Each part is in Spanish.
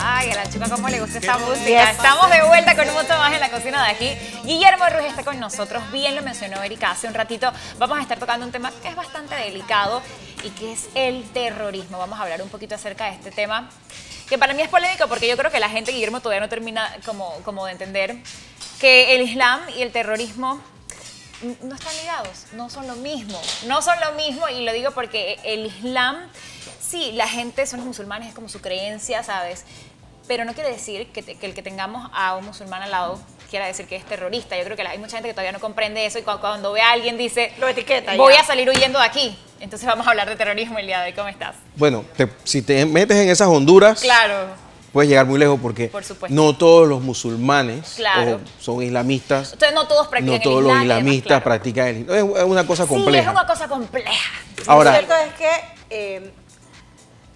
Ay, a la chica cómo le gusta esta música. Yes. Estamos de vuelta con mucho más en la cocina de aquí. Guillermo Ruiz está con nosotros, bien lo mencionó Erika hace un ratito. Vamos a estar tocando un tema que es bastante delicado y que es el terrorismo. Vamos a hablar un poquito acerca de este tema, que para mí es polémico porque yo creo que la gente, Guillermo, todavía no termina como de entender que el Islam y el terrorismo no están ligados, no son lo mismo, y lo digo porque el Islam, sí, la gente son los musulmanes, es como su creencia, ¿sabes? Pero no quiere decir que el que tengamos a un musulmán al lado quiera decir que es terrorista. Yo creo que hay mucha gente que todavía no comprende eso y cuando ve a alguien dice, lo etiqueta voy ya. a salir huyendo de aquí. Entonces vamos a hablar de terrorismo el día de hoy. ¿Cómo estás? Bueno, si te metes en esas honduras, Claro. puedes llegar muy lejos porque Por supuesto. no todos los musulmanes Claro. son islamistas. Entonces no todos practican No todos el los Islam y demás, islamistas claro. practican el Islam. Es una cosa compleja. Sí, es una cosa compleja. Ahora, Lo cierto es que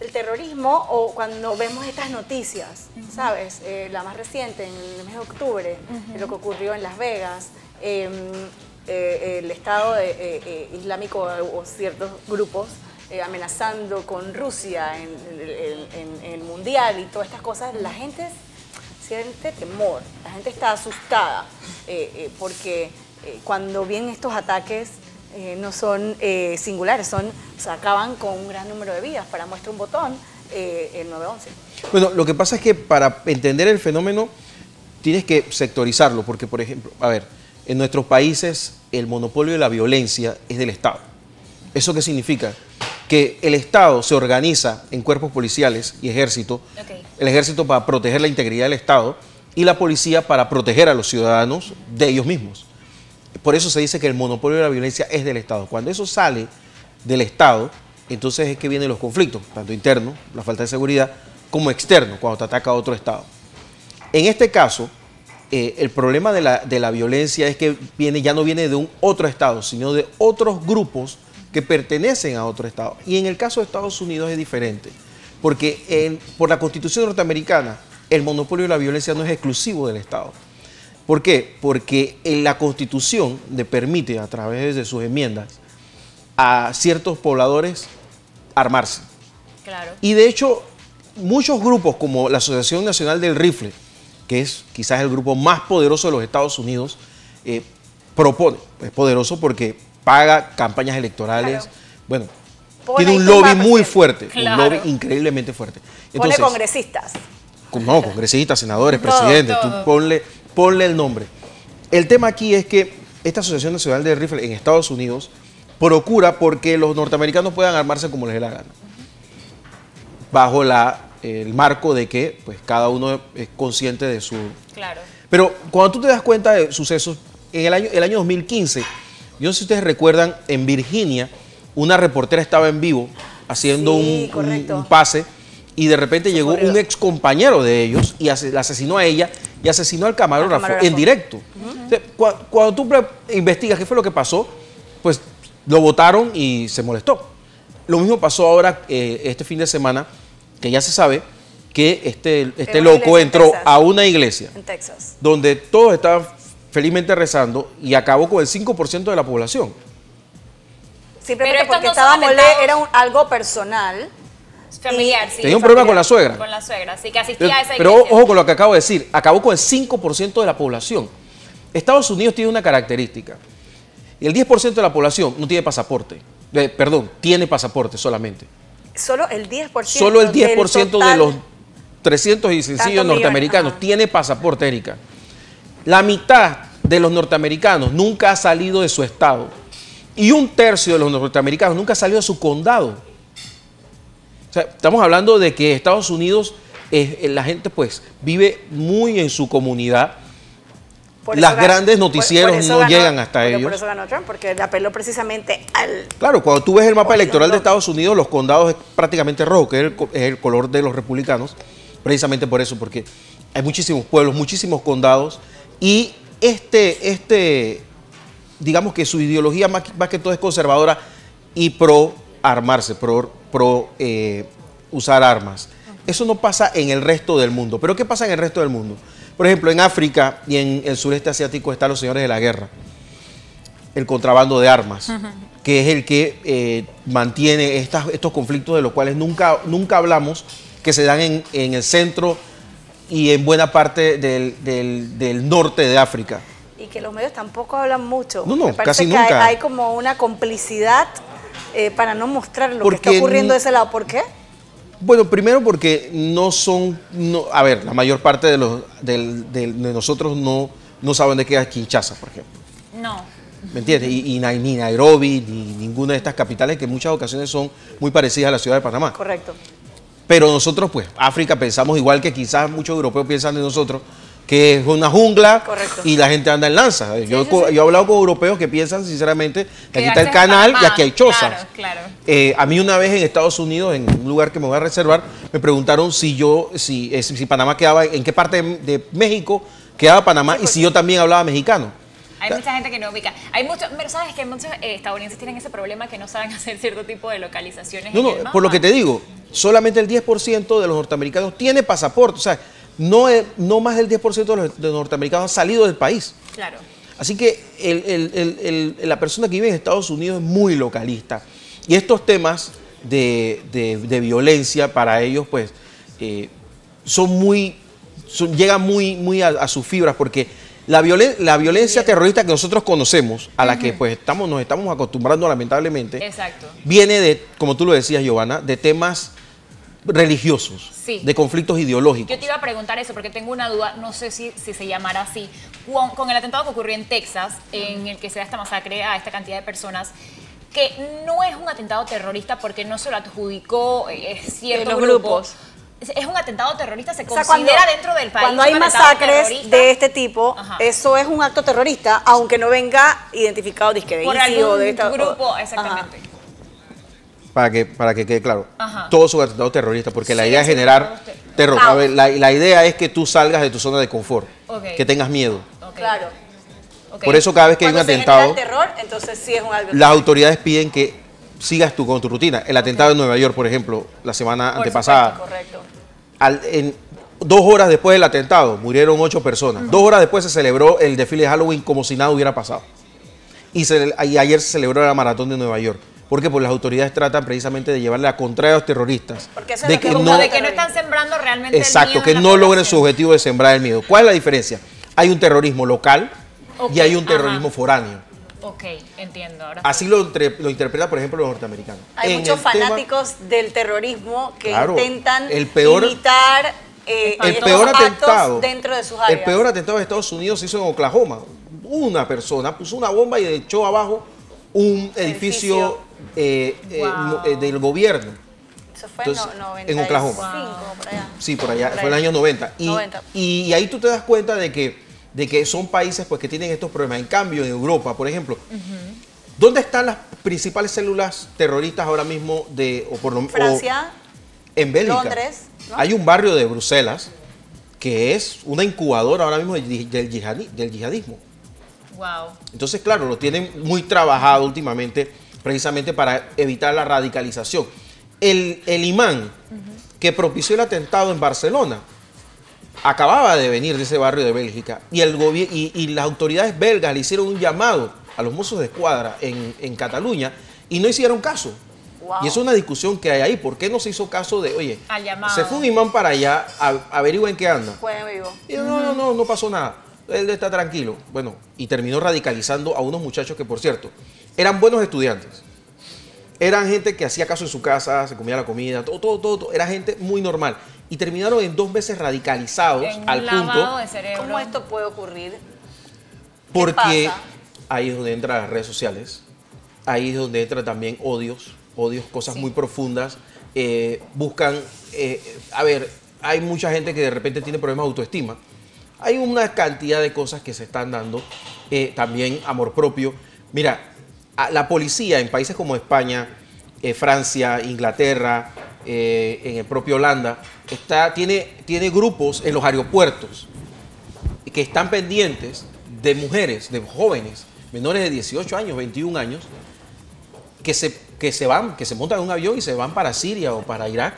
el terrorismo, o cuando vemos estas noticias, ¿sabes? La más reciente, en el mes de octubre, lo que ocurrió en Las Vegas, el Estado Islámico o ciertos grupos amenazando con Rusia en el Mundial y todas estas cosas, la gente siente temor, la gente está asustada, porque cuando vienen estos ataques no son singulares, acaban con un gran número de vidas. Para muestra un botón, el 911. bueno, lo que pasa es que para entender el fenómeno tienes que sectorizarlo, porque, por ejemplo, a ver, en nuestros países el monopolio de la violencia es del Estado. ¿Eso qué significa? Que el Estado se organiza en cuerpos policiales y ejército, el ejército para proteger la integridad del Estado y la policía para proteger a los ciudadanos de ellos mismos. Por eso se dice que el monopolio de la violencia es del Estado. Cuando eso sale del Estado, entonces es que vienen los conflictos, tanto internos, la falta de seguridad, como externos, cuando te ataca otro Estado. En este caso, el problema de la violencia es que ya no viene de un otro Estado, sino de otros grupos que pertenecen a otro Estado. Y en el caso de Estados Unidos es diferente, porque por la Constitución norteamericana, el monopolio de la violencia no es exclusivo del Estado. ¿Por qué? Porque la Constitución le permite, a través de sus enmiendas, a ciertos pobladores armarse. Claro. Y de hecho, muchos grupos como la Asociación Nacional del Rifle, que es quizás el grupo más poderoso de los Estados Unidos, propone, es poderoso porque paga campañas electorales, Claro. Bueno, Pone tiene un ahí tu lobby mapa, muy sí. fuerte, Claro. un lobby increíblemente fuerte. Pone congresistas. No, congresistas, senadores, Todo, presidentes, todo. tú ponle el nombre. El tema aquí es que esta Asociación Nacional de Rifle en Estados Unidos procura porque los norteamericanos puedan armarse como les dé la gana, bajo el marco de que pues, cada uno es consciente de su... Claro. Pero cuando tú te das cuenta de sucesos, en el año 2015, yo no sé si ustedes recuerdan, en Virginia, una reportera estaba en vivo haciendo Sí, un correcto. pase y de repente llegó ocurrió. un ex compañero de ellos y la asesinó a ella y asesinó al camarógrafo en directo. Entonces, cuando tú investigas qué fue lo que pasó, pues lo votaron y se molestó. Lo mismo pasó ahora este fin de semana, que ya se sabe que este una loco iglesia en entró Texas. a una iglesia En Texas. donde todos estaban felizmente rezando y acabó con el 5% de la población. Simplemente Pero estos porque no son estaba atentados. era algo personal. Familiar, sí. Tenía un problema con la suegra. Con la suegra, sí, que asistía a esa Pero iglesia. ojo con lo que acabo de decir, acabó con el 5% de la población. Estados Unidos tiene una característica. El 10% de la población no tiene pasaporte. Tiene pasaporte solamente. Solo el 10%. Solo el 10% del de total. los 300 y sencillos Tantos norteamericanos millones, ajá. tiene pasaporte, Erika. La mitad de los norteamericanos nunca ha salido de su estado. Y un tercio de los norteamericanos nunca ha salido de su condado. O sea, estamos hablando de que Estados Unidos, la gente pues vive muy en su comunidad. Por eso Las ganó- grandes noticieros por eso no ganó- llegan hasta pero ellos. Por eso ganó Trump, porque le apeló precisamente al... Claro, cuando tú ves el mapa Oye, electoral de no. Estados Unidos, los condados es prácticamente rojo, que es el color de los republicanos, precisamente por eso, porque hay muchísimos pueblos, muchísimos condados, y digamos que su ideología más que todo es conservadora y pro armarse, pro usar armas. Eso no pasa en el resto del mundo. ¿Pero qué pasa en el resto del mundo? Por ejemplo, en África y en el sureste asiático están los señores de la guerra, el contrabando de armas, que es el que mantiene estos conflictos de los cuales nunca hablamos que se dan en el centro y en buena parte del norte de África. Y que los medios tampoco hablan mucho. No, Me parece casi que nunca. hay como una complicidad para no mostrar lo Porque que está ocurriendo de ese lado. ¿Por qué? Bueno, primero porque a ver, la mayor parte de nosotros no saben de qué es Kinshasa, por ejemplo. No. ¿Me entiendes? Ni Nairobi, ni ninguna de estas capitales que en muchas ocasiones son muy parecidas a la ciudad de Panamá. Correcto. Pero nosotros, pues, África pensamos igual que quizás muchos europeos piensan de nosotros, que es una jungla. Correcto. Y la gente anda en lanza. Yo he hablado con europeos que piensan, sinceramente, que aquí está el Quedarse en canal y Panamá. aquí hay chozas. Claro. A mí una vez en Estados Unidos, en un lugar que me voy a reservar, me preguntaron si Panamá quedaba, en qué parte de México quedaba Panamá y si yo también hablaba mexicano. Hay mucha gente que no ubica. Hay muchos, pero sabes que muchos estadounidenses tienen ese problema que no saben hacer cierto tipo de localizaciones. No, por lo que te digo, solamente el 10% de los norteamericanos tiene pasaporte. O sea, no más del 10% de los norteamericanos han salido del país. Claro. Así que la persona que vive en Estados Unidos es muy localista. Y estos temas de violencia para ellos, pues, llegan muy a sus fibras, porque la violencia terrorista que nosotros conocemos, a la que pues nos estamos acostumbrando lamentablemente, Exacto. viene de, como tú lo decías, Giovanna, de temas religiosos, Sí. de conflictos ideológicos. Yo te iba a preguntar eso porque tengo una duda, no sé si se llamará así. Con el atentado que ocurrió en Texas, en el que se da esta masacre a esta cantidad de personas, que no es un atentado terrorista porque no se lo adjudicó cierto Los grupo. grupos. Es un atentado terrorista, se O sea, considera dentro del país. Cuando hay un atentado masacres terrorista de este tipo, Ajá. eso es un acto terrorista, aunque no venga identificado disque de por ISIS algún o de esta grupo, Ajá. exactamente. Para que quede claro, Ajá. todos son atentados terroristas, porque la Sí, idea es sí, generar todos terror. caos. A ver, la idea es que tú salgas de tu zona de confort, Ok. que tengas miedo. Ok. Claro. Ok. Por eso cada vez que hay un Cuando se atentado, genera el terror, entonces sí es un algo. las autoridades piden que sigas tú con tu rutina. El atentado en Nueva York, por ejemplo, la semana Por antepasada, Correcto. en 2 horas después del atentado murieron 8 personas. 2 horas después se celebró el desfile de Halloween como si nada hubiera pasado. Y ayer se celebró la maratón de Nueva York. Porque pues las autoridades tratan precisamente de llevarle la contraria a los terroristas. Porque eso es de lo que que busca no, de que no están sembrando realmente el exacto, miedo que en la no logren población. su objetivo de sembrar el miedo. ¿Cuál es la diferencia? Hay un terrorismo local Ok, y hay un ajá. terrorismo foráneo. Ok, entiendo. Ahora Así sí. lo interpreta, por ejemplo, los norteamericanos. Hay En muchos el tema- fanáticos del terrorismo que Claro, intentan el peor- imitar el estos peor actos atentado dentro de sus áreas. El peor atentado de Estados Unidos se hizo en Oklahoma. Una persona puso una bomba y echó abajo un edificio Wow. del gobierno. Eso fue Entonces, en en 95, Oklahoma. por allá. Sí, por allá, Por fue en el ahí. año 90. 90. Y ahí tú te das cuenta de que son países pues, que tienen estos problemas. En cambio, en Europa, por ejemplo, ¿dónde están las principales células terroristas ahora mismo Francia, en Bélgica? Londres, ¿no? Hay un barrio de Bruselas que es una incubadora ahora mismo del yihadismo. Wow. Entonces, claro, lo tienen muy trabajado últimamente precisamente para evitar la radicalización. El imán que propició el atentado en Barcelona acababa de venir de ese barrio de Bélgica y las autoridades belgas le hicieron un llamado a los mozos de escuadra en Cataluña y no hicieron caso. Wow. Y es una discusión que hay ahí. ¿Por qué no se hizo caso de, oye, Al llamado. se fue un imán para allá, averigüen qué anda? Fue en vivo. Y no pasó nada. Él está tranquilo. Bueno, y terminó radicalizando a unos muchachos que, por cierto, eran buenos estudiantes. Eran gente que hacía caso en su casa, se comía la comida, todo. Era gente muy normal. Y terminaron en 2 veces radicalizados En un al lavado punto de cerebro. ¿Cómo esto puede ocurrir? porque pasa? ahí es donde entran las redes sociales. Ahí es donde entran también odios, cosas muy profundas. Buscan, a ver, hay mucha gente que de repente tiene problemas de autoestima. Hay una cantidad de cosas que se están dando. También amor propio. Mira, la policía en países como España, Francia, Inglaterra, en el propio Holanda, tiene grupos en los aeropuertos que están pendientes de mujeres, de jóvenes, menores de 18 años, 21 años, que se montan en un avión y se van para Siria o para Irak,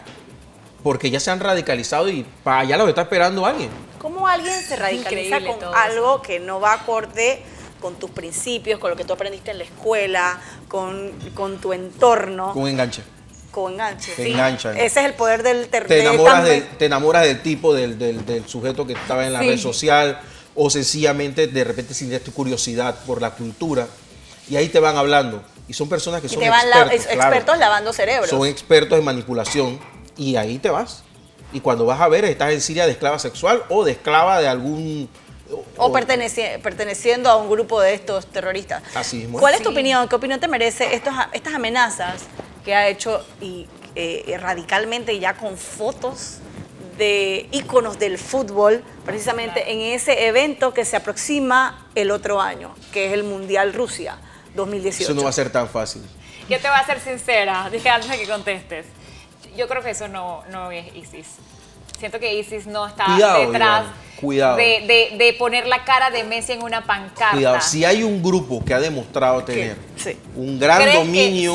porque ya se han radicalizado y para allá los está esperando alguien. ¿Cómo alguien se radicaliza Increíble con todo eso. algo que no va acorde con tus principios, con lo que tú aprendiste en la escuela, con tu entorno? Con un enganche. coenganche. Te enganchan. Ese es el poder del Te enamoras del tipo, del sujeto que estaba en la red social, o sencillamente de repente sientes tu curiosidad por la cultura, y ahí te van hablando. Y son personas que son expertos lavando cerebros. Son expertos en manipulación, y ahí te vas. Y cuando vas a ver, estás en Siria de esclava sexual o de esclava de algún... O perteneciendo a un grupo de estos terroristas. Así mismo. ¿Cuál es tu opinión? ¿Qué opinión te merece estas amenazas que ha hecho radicalmente ya con fotos de íconos del fútbol, precisamente en ese evento que se aproxima el otro año, que es el Mundial Rusia 2018? Eso no va a ser tan fácil. Yo te voy a ser sincera, dije antes de que contestes. Yo creo que eso no es ISIS. Siento que ISIS no está detrás de poner la cara de Messi en una pancarta. Cuidado, si hay un grupo que ha demostrado tener un gran dominio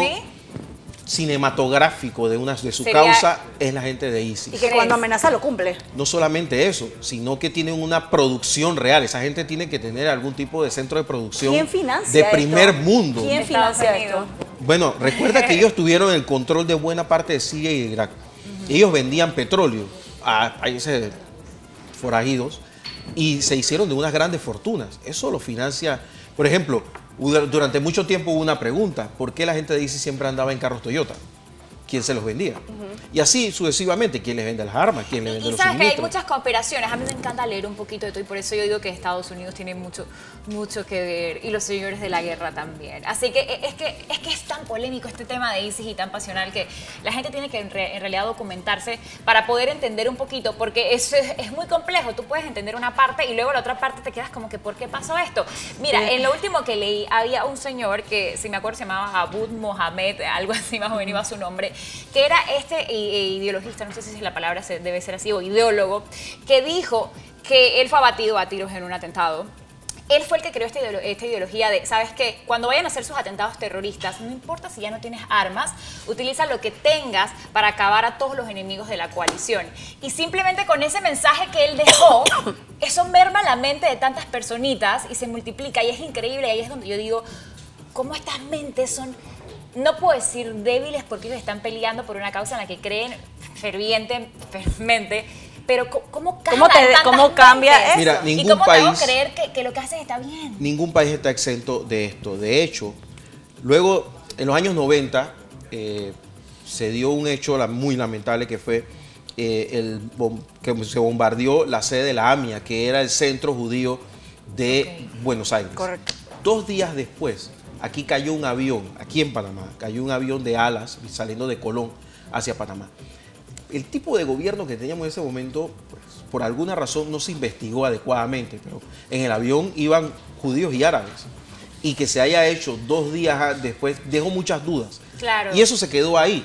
cinematográfico de su causa, es la gente de ISIS. Y que cuando amenaza lo cumple. No solamente eso, sino que tienen una producción real. Esa gente tiene que tener algún tipo de centro de producción de primer mundo. ¿Quién financia esto? Bueno, recuerda que ellos tuvieron el control de buena parte de Siria y de Irak. Ellos vendían petróleo a países forajidos y se hicieron de unas grandes fortunas. Eso lo financia. Por ejemplo, durante mucho tiempo hubo una pregunta: ¿por qué la gente de ISIS siempre andaba en carros Toyota? ¿Quién se los vendía? Y así sucesivamente, ¿quién les vende las armas? ¿Quién les vende los suministros? Y sabes que hay muchas conspiraciones. A mí me encanta leer un poquito de todo y por eso yo digo que Estados Unidos tiene mucho que ver, y los señores de la guerra también. Así que es tan polémico este tema de ISIS y tan pasional que la gente tiene que en realidad documentarse para poder entender un poquito, porque eso es muy complejo. Tú puedes entender una parte y luego la otra parte te quedas como que ¿por qué pasó esto? Mira, en lo último que leí había un señor que, si me acuerdo, se llamaba Abud Mohamed, algo así más o menos iba su nombre, que era ideologista, no sé si la palabra debe ser así, o ideólogo, que dijo que él fue abatido a tiros en un atentado. Él fue el que creó esta ideología de, ¿sabes qué? Cuando vayan a hacer sus atentados terroristas, no importa si ya no tienes armas, utiliza lo que tengas para acabar a todos los enemigos de la coalición. Y simplemente con ese mensaje que él dejó, eso merma la mente de tantas personitas y se multiplica, y es increíble. Y ahí es donde yo digo, ¿cómo estas mentes son...? No puedo decir débiles porque ellos están peleando por una causa en la que creen fervientemente, pero ¿cómo cambia eso? Mira, ¿Y cómo te hago creer que lo que haces está bien? Ningún país está exento de esto. De hecho, luego, en los años 90, se dio un hecho muy lamentable que fue que se bombardeó la sede de la AMIA, que era el centro judío de Buenos Aires. Correcto. 2 días después, aquí cayó un avión, aquí en Panamá, cayó un avión de alas saliendo de Colón hacia Panamá. El tipo de gobierno que teníamos en ese momento, pues, por alguna razón no se investigó adecuadamente, pero en el avión iban judíos y árabes. Y que se haya hecho 2 días después dejó muchas dudas. Claro. Y eso se quedó ahí.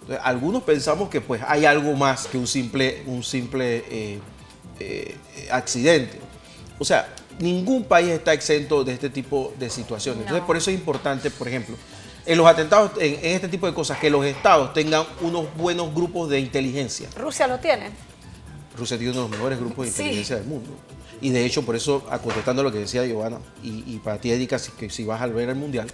Entonces, algunos pensamos que pues hay algo más que un simple accidente. O sea, ningún país está exento de este tipo de situaciones. Entonces, por eso es importante, por ejemplo, en los atentados, en este tipo de cosas, que los estados tengan unos buenos grupos de inteligencia. ¿Rusia lo tiene? Rusia tiene uno de los mejores grupos de inteligencia del mundo. Y de hecho, por eso, contestando lo que decía Giovanna, y para ti, Erika, que si vas a ver el Mundial,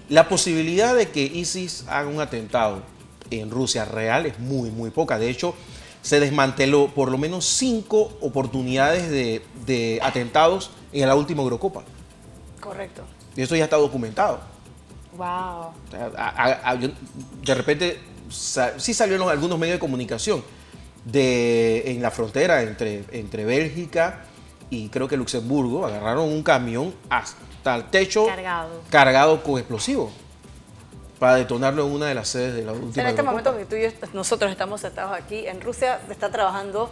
la posibilidad de que ISIS haga un atentado en Rusia real es muy, muy poca. De hecho, se desmanteló por lo menos 5 oportunidades de atentados en la última Eurocopa. Correcto. Y eso ya está documentado. Wow. De repente, sí salió en algunos medios de comunicación en la frontera entre Bélgica y creo que Luxemburgo, agarraron un camión hasta el techo cargado con explosivos para detonarlo en una de las sedes de la última. En este momento que tú y yo, nosotros estamos sentados aquí, en Rusia está trabajando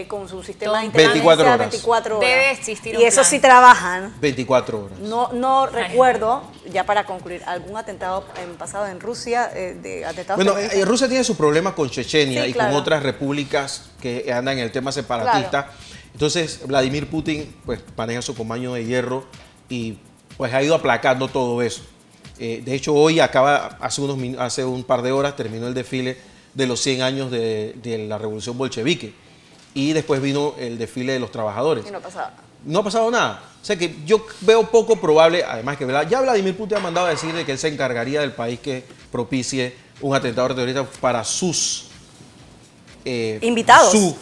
con su sistema de inteligencia 24 horas. Debe existir un plan. Y eso sí trabajan. 24 horas. No recuerdo, ya para concluir, algún atentado en pasado en Rusia, de atentados. Bueno, Rusia tiene sus problemas con Chechenia y con otras repúblicas que andan en el tema separatista. Claro. Entonces, Vladimir Putin pues maneja su compañero de hierro y pues ha ido aplacando todo eso. De hecho, hoy hace un par de horas terminó el desfile de los 100 años de la revolución bolchevique. Y después vino el desfile de los trabajadores. Y no pasaba. No ha pasado nada. O sea que yo veo poco probable, además que ya Vladimir Putin ha mandado a decir de que él se encargaría del país que propicie un atentado terrorista para sus invitados. Su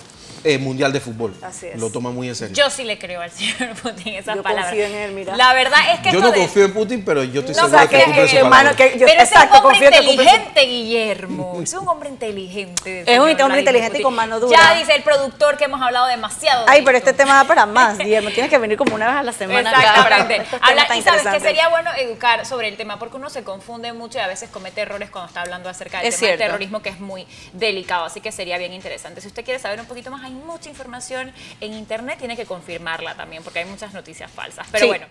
mundial de fútbol. Así es. Lo toma muy en serio. Yo sí le creo al señor Putin esas Yo palabras. confío en él, mira. La verdad es que Yo esto no confío en Putin, pero yo estoy No, seguro o sea, que que, cumple su hermano, palabra. que yo pero ese es un exacto, hombre confío que cumple su- inteligente, Guillermo. Es un hombre inteligente. Es un hombre señor inteligente Vladimir y con Putin. mano dura. Ya dice el productor que hemos hablado demasiado. de Ay, pero esto. este tema da para más, Guillermo. Tienes que venir como una vez a la semana. Exactamente. Estos temas Hablar, tan y sabes que interesantes. sería bueno educar sobre el tema, porque uno se confunde mucho y a veces comete errores cuando está hablando acerca del Es tema del cierto. terrorismo, que es muy delicado, así que sería bien interesante. Si usted quiere saber un poquito más, hay mucha información en internet, tiene que confirmarla también, porque hay muchas noticias falsas. Pero Sí. bueno.